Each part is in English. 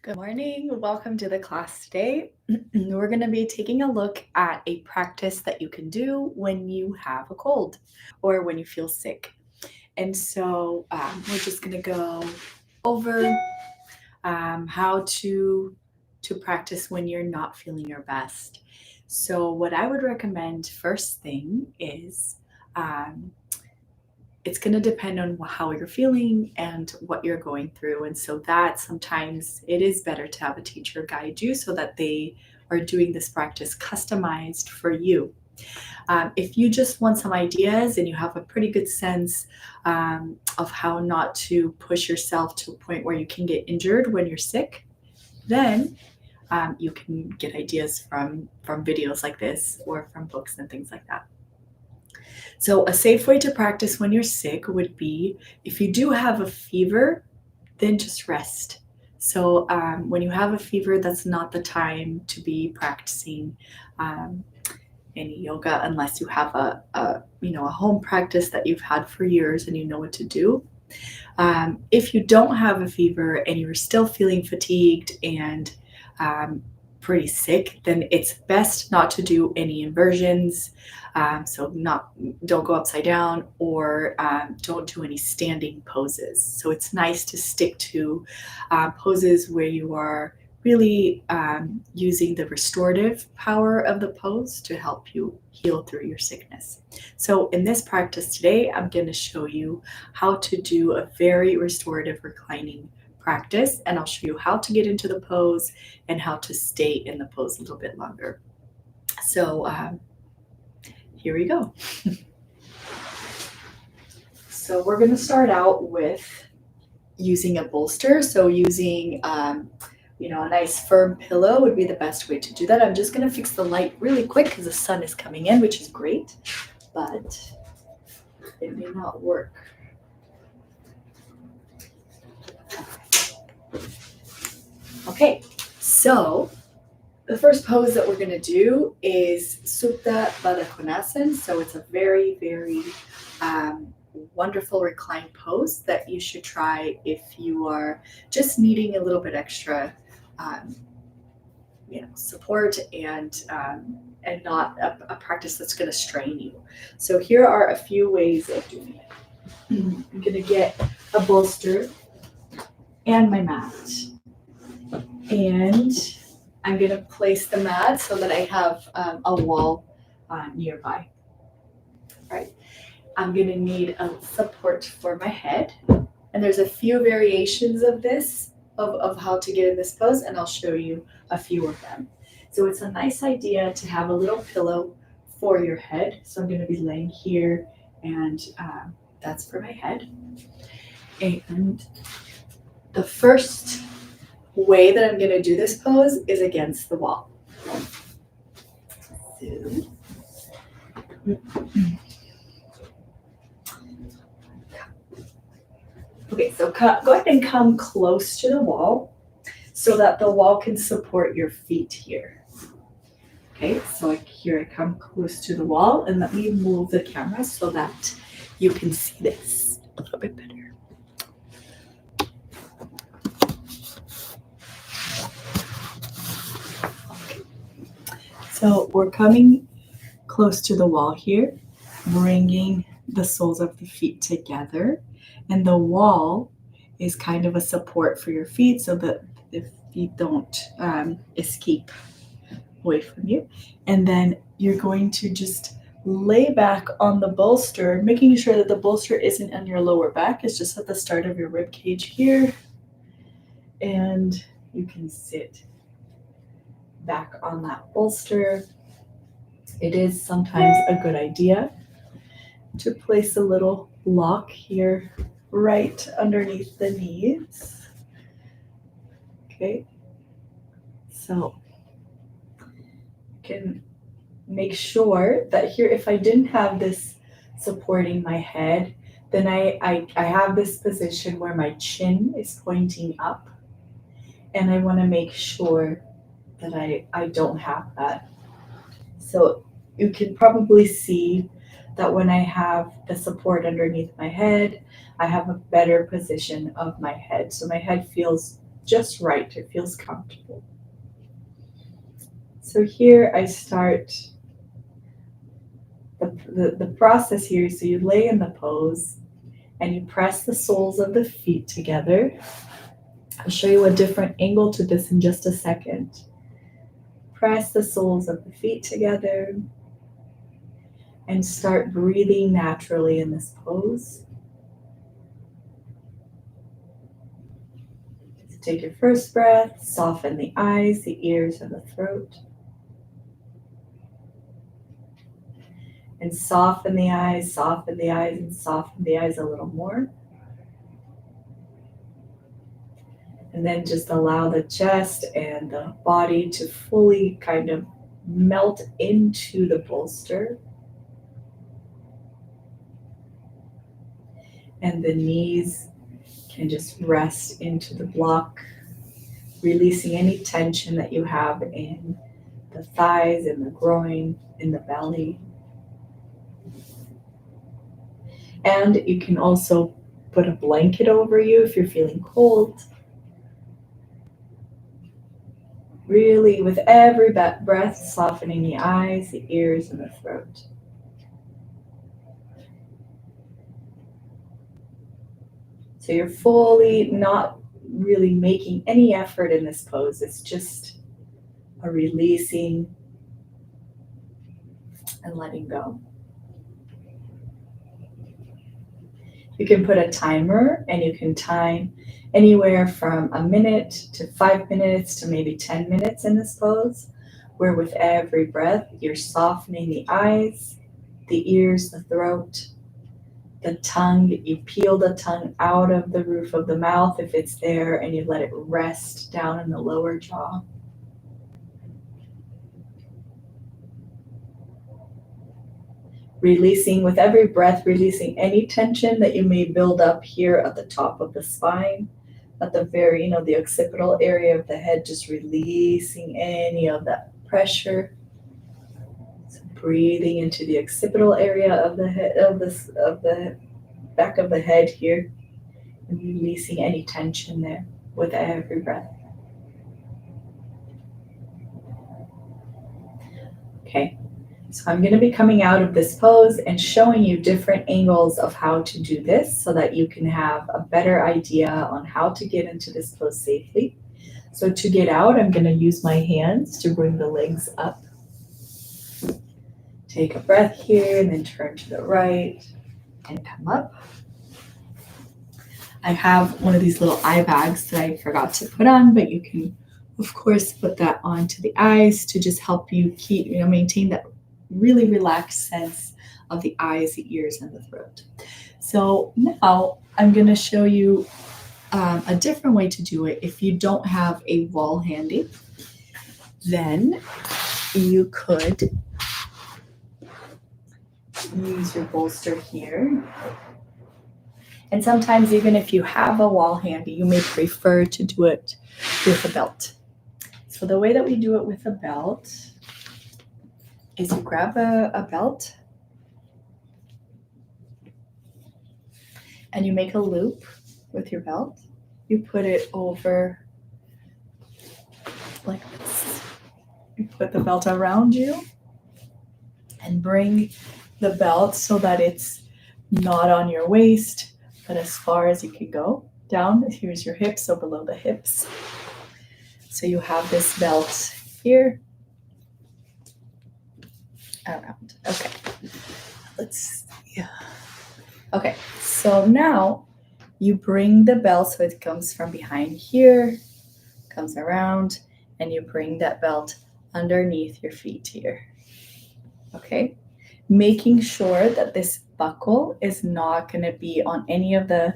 Good morning. Welcome to the class today. We're going to be taking a look at a practice that you can do when you have a cold or when you feel sick. And so we're just going to go over how to practice when you're not feeling your best. So what I would recommend first thing is it's going to depend on how you're feeling and what you're going through. And so that sometimes it is better to have a teacher guide you so that they are doing this practice customized for you. If you just want some ideas and you have a pretty good sense of how not to push yourself to a point where you can get injured when you're sick, then you can get ideas from videos like this or from books and things like that. So a safe way to practice when you're sick would be, if you do have a fever, then just rest. So when you have a fever, that's not the time to be practicing any yoga unless you have a home practice that you've had for years and you know what to do. If you don't have a fever and you're still feeling fatigued and pretty sick, then it's best not to do any inversions. So don't go upside down or don't do any standing poses. So it's nice to stick to poses where you are really using the restorative power of the pose to help you heal through your sickness. So in this practice today, I'm going to show you how to do a very restorative reclining practice, and I'll show you how to get into the pose and how to stay in the pose a little bit longer. So here we go. So we're going to start out with using a bolster. So using a nice firm pillow would be the best way to do that. I'm just going to fix the light really quick because the sun is coming in, which is great, but it may not work. Okay, so the first pose that we're going to do is Supta Baddha Konasana. So it's a very, very wonderful reclined pose that you should try if you are just needing a little bit extra support and not a practice that's going to strain you. So here are a few ways of doing it. I'm going to get a bolster and my mat, and I'm going to place the mat so that I have a wall nearby. All right. I'm going to need a support for my head, and there's a few variations of this, of how to get in this pose, and I'll show you a few of them. So it's a nice idea to have a little pillow for your head. So I'm going to be laying here, and that's for my head. And the first way that I'm going to do this pose is against the wall. Okay, so go ahead and come close to the wall so that the wall can support your feet here. Okay, so here I come close to the wall, and let me move the camera so that you can see this a little bit better. Okay. So we're coming close to the wall here, bringing the soles of the feet together, and the wall is kind of a support for your feet so that the feet don't escape away from you. And then you're going to just lay back on the bolster, making sure that the bolster isn't on your lower back. It's just at the start of your rib cage here. And you can sit back on that bolster. It is sometimes a good idea to place a little block here right underneath the knees. Okay, so you can make sure that here, if I didn't have this supporting my head, then I have this position where my chin is pointing up, and I want to make sure that I don't have that. So you can probably see that when I have the support underneath my head, I have a better position of my head. So my head feels just right. It feels comfortable. So here I start the process here. So you lay in the pose and you press the soles of the feet together. I'll show you a different angle to this in just a second. Press the soles of the feet together and start breathing naturally in this pose. So take your first breath, soften the eyes, the ears, and the throat. And soften the eyes, soften the eyes, and soften the eyes a little more. And then just allow the chest and the body to fully kind of melt into the bolster. And the knees can just rest into the block, releasing any tension that you have in the thighs, in the groin, in the belly. And you can also put a blanket over you if you're feeling cold. Really, with every breath, softening the eyes, the ears, and the throat. So you're fully not really making any effort in this pose. It's just a releasing and letting go. You can put a timer and you can time anywhere from a minute to 5 minutes to maybe 10 minutes in this pose, where with every breath, you're softening the eyes, the ears, the throat, the tongue. You peel the tongue out of the roof of the mouth if it's there, and you let it rest down in the lower jaw. Releasing with every breath, releasing any tension that you may build up here at the top of the spine, at the very, the occipital area of the head, just releasing any of that pressure. So breathing into the occipital area of the head, of the back of the head here, and releasing any tension there with every breath. Okay. So I'm going to be coming out of this pose and showing you different angles of how to do this so that you can have a better idea on how to get into this pose safely. So to get out, I'm going to use my hands to bring the legs up. Take a breath here and then turn to the right and come up. I have one of these little eye bags that I forgot to put on, but you can, of course, put that onto the eyes to just help you keep, maintain that really relaxed sense of the eyes, the ears, and the throat. So now I'm going to show you a different way to do it. If you don't have a wall handy, then you could use your bolster here. And sometimes even if you have a wall handy, you may prefer to do it with a belt. So the way that we do it with a belt is you grab a belt and you make a loop with your belt. You put it over like this. You put the belt around you and bring the belt so that it's not on your waist, but as far as you can go down. Here's your hips, so below the hips. So you have this belt here. Around. Okay. Let's see. Okay. So now you bring the belt so it comes from behind here, comes around, and you bring that belt underneath your feet here. Okay. Making sure that this buckle is not going to be on any of the,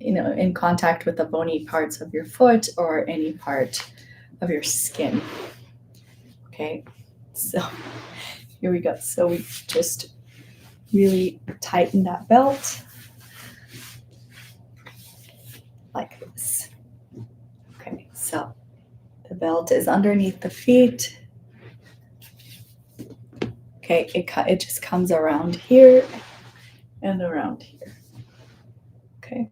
in contact with the bony parts of your foot or any part of your skin. Okay. So here we go. So we just really tighten that belt like this. Okay, so the belt is underneath the feet. Okay, it just comes around here and around here. Okay.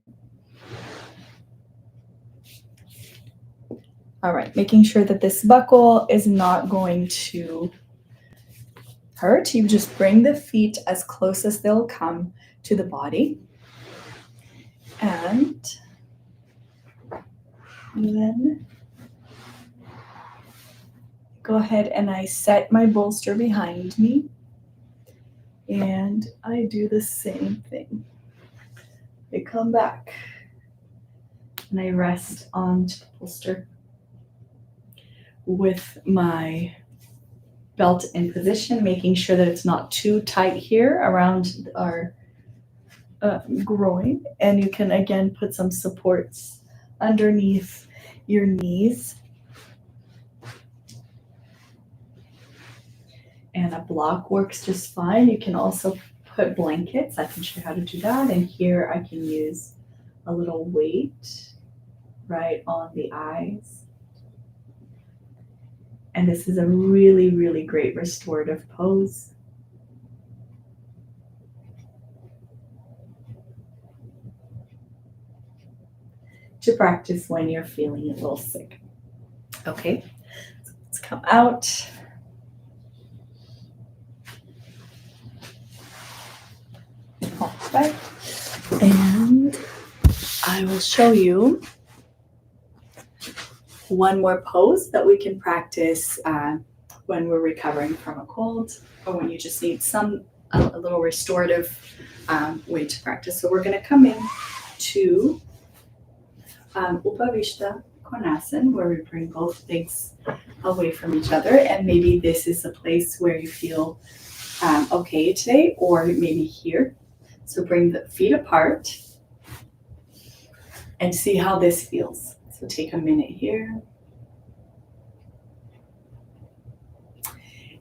All right, making sure that this buckle is not going to hurt. You just bring the feet as close as they'll come to the body. And then go ahead and I set my bolster behind me. And I do the same thing. I come back and I rest onto the bolster with my belt in position, making sure that it's not too tight here around our groin. And you can again put some supports underneath your knees. And a block works just fine. You can also put blankets. I can show you how to do that. And here I can use a little weight right on the eyes. And this is a really, really great restorative pose. To practice when you're feeling a little sick. Okay, so let's come out. All right, and I will show you one more pose that we can practice when we're recovering from a cold or when you just need a little restorative way to practice. So we're going to come in to Upavishta Konasana, where we bring both legs away from each other, and maybe this is a place where you feel okay today, or maybe here. So bring the feet apart and see how this feels. So take a minute here.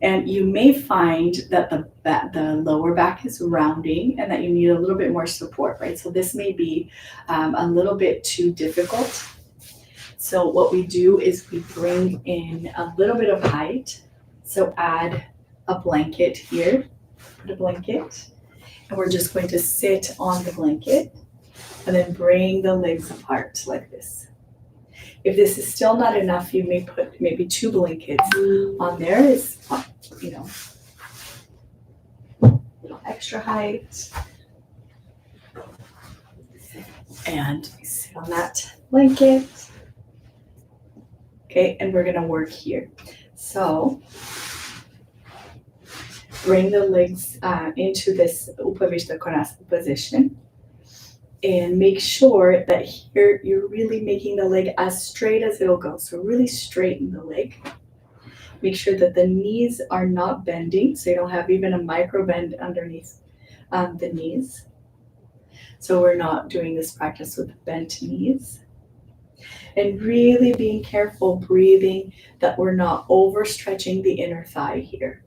And you may find that the lower back is rounding and that you need a little bit more support, right? So this may be a little bit too difficult. So what we do is we bring in a little bit of height. So add a blanket here, put a blanket, and we're just going to sit on the blanket and then bring the legs apart like this. If this is still not enough, you may put maybe 2 blankets on there. Is a little extra height. And we sit on that blanket. Okay, and we're gonna work here. So bring the legs into this Upavishta Konasana position. And make sure that here you're really making the leg as straight as it'll go. So really straighten the leg. Make sure that the knees are not bending, so you don't have even a micro bend underneath the knees. So we're not doing this practice with bent knees. And really being careful breathing that we're not overstretching the inner thigh here.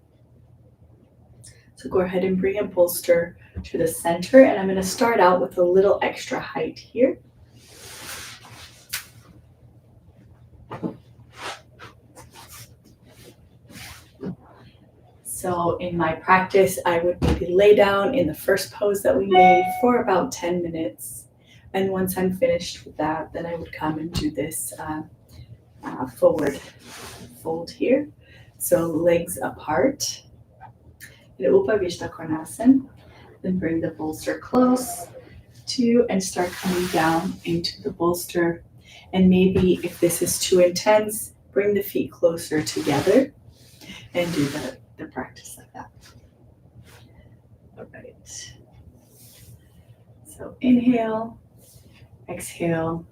So go ahead and bring a bolster to the center, and I'm going to start out with a little extra height here. So in my practice, I would maybe lay down in the first pose that we made for about 10 minutes. And once I'm finished with that, then I would come and do this forward fold here. So legs apart. In Upavishta Konasana. Then bring the bolster close to and start coming down into the bolster. And maybe if this is too intense, bring the feet closer together and do the practice like that. All right. So inhale, exhale,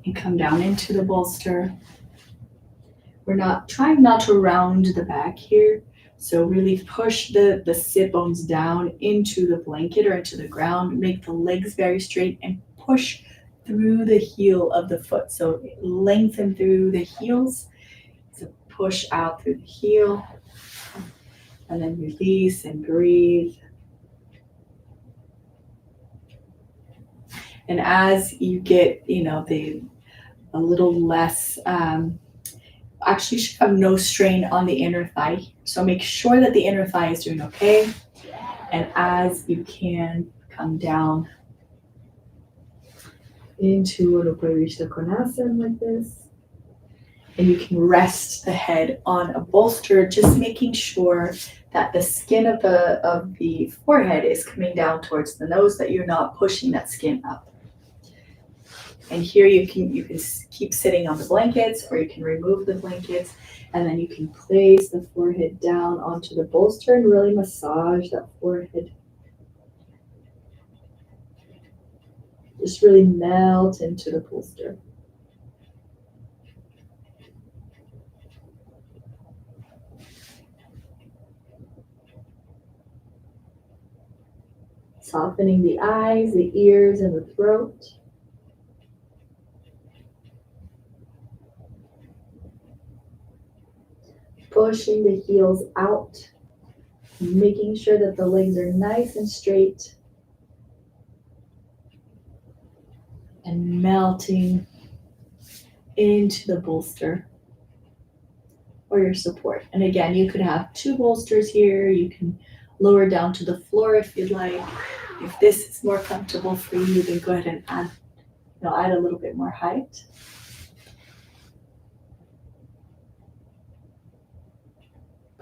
and come down into the bolster. We're trying not to round the back here. So really push the sit bones down into the blanket or into the ground. Make the legs very straight and push through the heel of the foot. So lengthen through the heels. So push out through the heel. And then release and breathe. And as you get, a little less, actually should have no strain on the inner thigh. So make sure that the inner thigh is doing okay. And as you can, come down into Upavishta Konasana like this. And you can rest the head on a bolster, just making sure that the skin of the forehead is coming down towards the nose, that you're not pushing that skin up. And here you can keep sitting on the blankets, or you can remove the blankets, and then you can place the forehead down onto the bolster and really massage that forehead. Just really melt into the bolster. Softening the eyes, the ears, and the throat. Pushing the heels out, making sure that the legs are nice and straight, and melting into the bolster or your support. And again, you could have two bolsters here. You can lower down to the floor if you'd like. If this is more comfortable for you, then go ahead and add a little bit more height.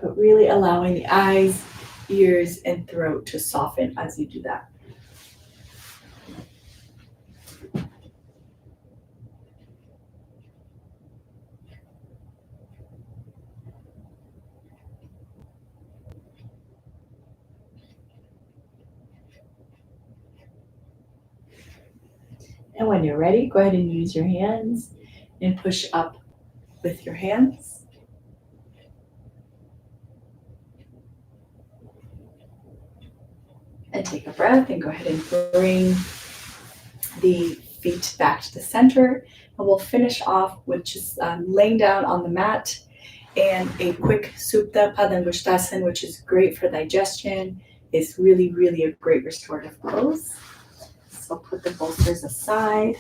But really allowing the eyes, ears, and throat to soften as you do that. And when you're ready, go ahead and use your hands and push up with your hands. And take a breath and go ahead and bring the feet back to the center. And we'll finish off with just laying down on the mat and a quick Supta Padangusthasana, which is great for digestion. It's really, really a great restorative pose. So put the bolsters aside.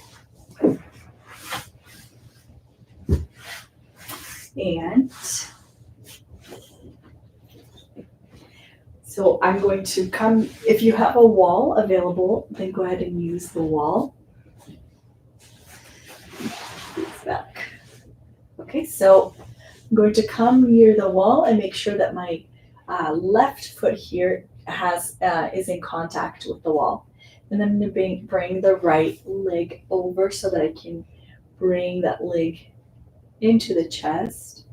And so I'm going to come, if you have a wall available, then go ahead and use the wall. Back. Okay, so I'm going to come near the wall and make sure that my left foot here is in contact with the wall. And then I'm going to bring the right leg over so that I can bring that leg into the chest.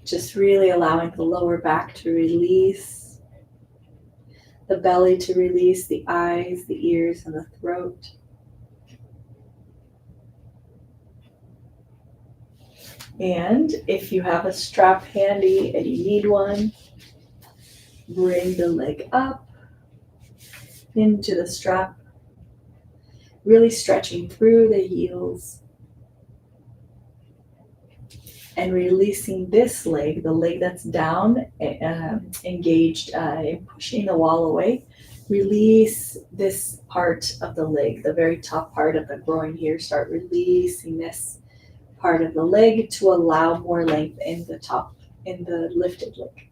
Just really allowing the lower back to release, the belly to release, the eyes, the ears, and the throat. And if you have a strap handy and you need one, bring the leg up into the strap, really stretching through the heels. And releasing this leg, the leg that's down, engaged in pushing the wall away. Release this part of the leg, the very top part of the groin here. Start releasing this part of the leg to allow more length in the lifted leg.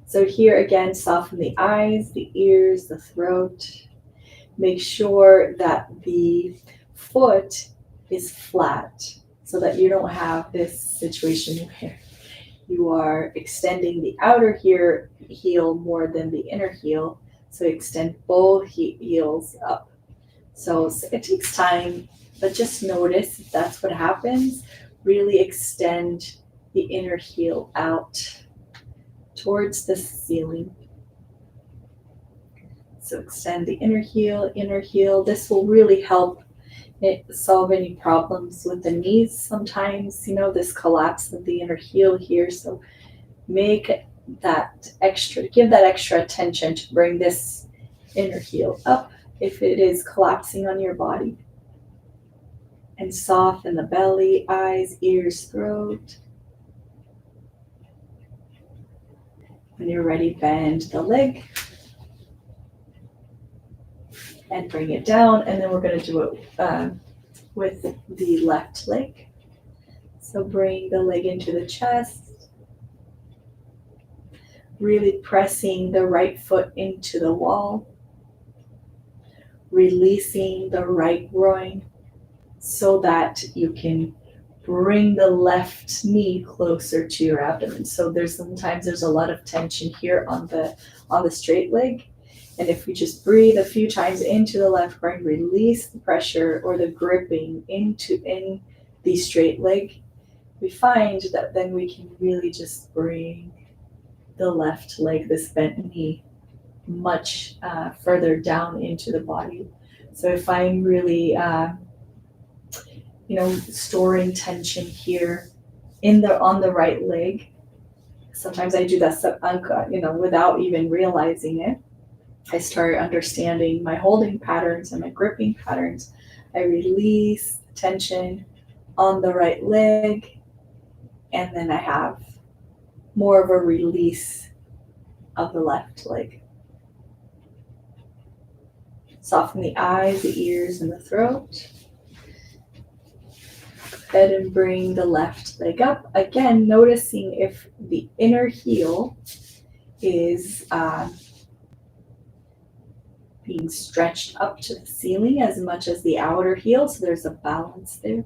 So here again, soften the eyes, the ears, the throat. Make sure that the foot is flat, so that you don't have this situation where you are extending the outer heel more than the inner heel. So extend both heels up. So it takes time, but just notice if that's what happens. Really extend the inner heel out towards the ceiling. So extend the inner heel. This will really help solve any problems with the knees sometimes, this collapse of the inner heel here. So give that extra attention to bring this inner heel up if it is collapsing on your body. And soften the belly, eyes, ears, throat. When you're ready, bend the leg and bring it down, and then we're going to do it with the left leg. So bring the leg into the chest, really pressing the right foot into the wall, releasing the right groin, so that you can bring the left knee closer to your abdomen. So sometimes there's a lot of tension here on the straight leg. And if we just breathe a few times into the left groin, release the pressure or the gripping in the straight leg, we find that then we can really just bring the left leg, this bent knee, much further down into the body. So if I'm really storing tension here on the right leg. Sometimes I do that, without even realizing it. I start understanding my holding patterns and my gripping patterns. I release tension on the right leg, and then I have more of a release of the left leg. Soften the eyes, the ears, and the throat. Go ahead and bring the left leg up. Again, noticing if the inner heel is being stretched up to the ceiling as much as the outer heel, so there's a balance there.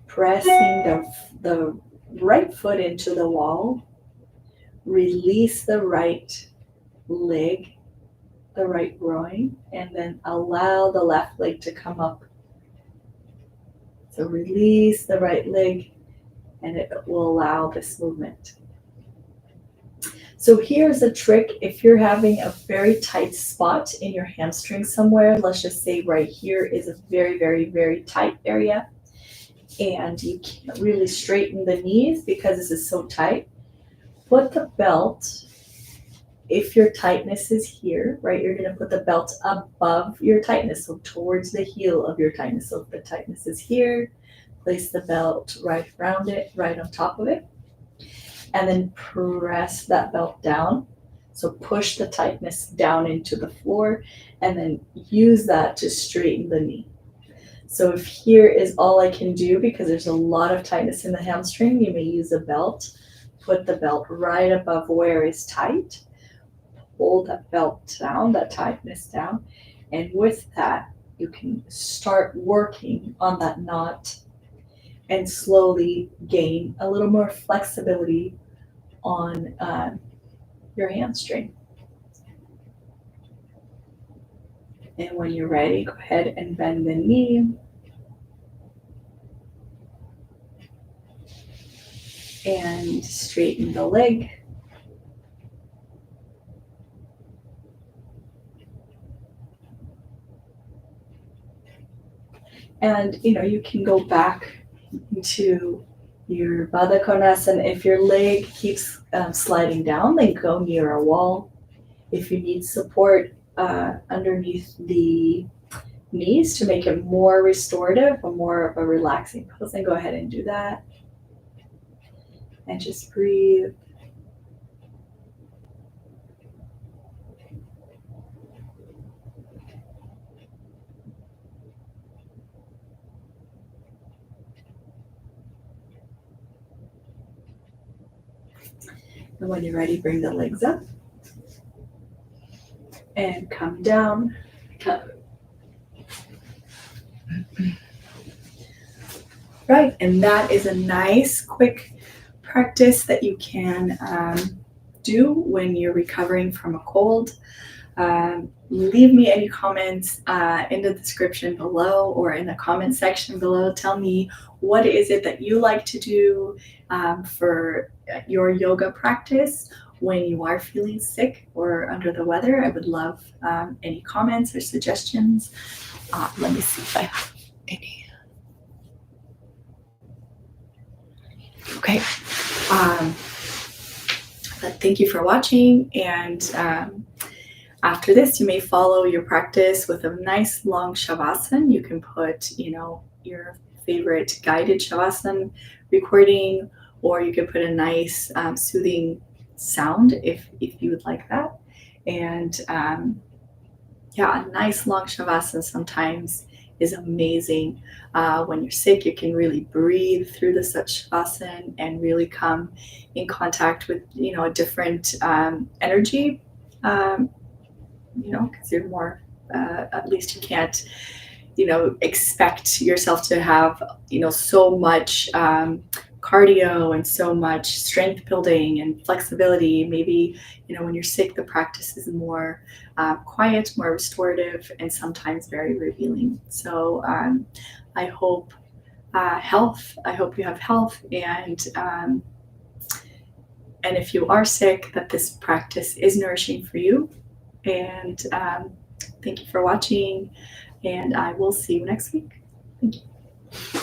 Pressing the right foot into the wall. Release the right leg, the right groin, and then allow the left leg to come up. So release the right leg, and it will allow this movement. So here's a trick. If you're having a very tight spot in your hamstring somewhere, let's just say right here is a very, very, very tight area, and you can't really straighten the knees because this is so tight, put the belt, if your tightness is here, right, you're going to put the belt above your tightness, so towards the heel of your tightness. So if the tightness is here, place the belt right around it, right on top of it, and then press that belt down. So push the tightness down into the floor, and then use that to straighten the knee. So if here is all I can do because there's a lot of tightness in the hamstring, you may use a belt. Put the belt right above where is tight. Hold that belt down, that tightness down. And with that, you can start working on that knot and slowly gain a little more flexibility on your hamstring. And when you're ready, go ahead and bend the knee. And straighten the leg. And you can go back to your Baddha Konasana. If your leg keeps sliding down, then go near a wall. If you need support underneath the knees to make it more restorative or more of a relaxing pose, then go ahead and do that. And just breathe. And when you're ready, bring the legs up and come down. Right, and that is a nice, quick practice that you can do when you're recovering from a cold. Leave me any comments in the description below or in the comment section below. Tell me what is it that you like to do for your yoga practice when you are feeling sick or under the weather. I would love any comments or suggestions. Let me see if I have any. Okay. But thank you for watching, and after this, you may follow your practice with a nice long shavasana. You can put, your favorite guided shavasana recording, or you can put a nice soothing sound if you would like that. And a nice long shavasana sometimes is amazing. When you're sick, you can really breathe through the shavasana and really come in contact with, a different energy. Because you're more At least you can't, expect yourself to have, so much cardio and so much strength building and flexibility. Maybe, when you're sick, the practice is more quiet, more restorative, and sometimes very revealing. So I hope I hope you have health, and if you are sick, that this practice is nourishing for you. And thank you for watching, and I will see you next week. Thank you.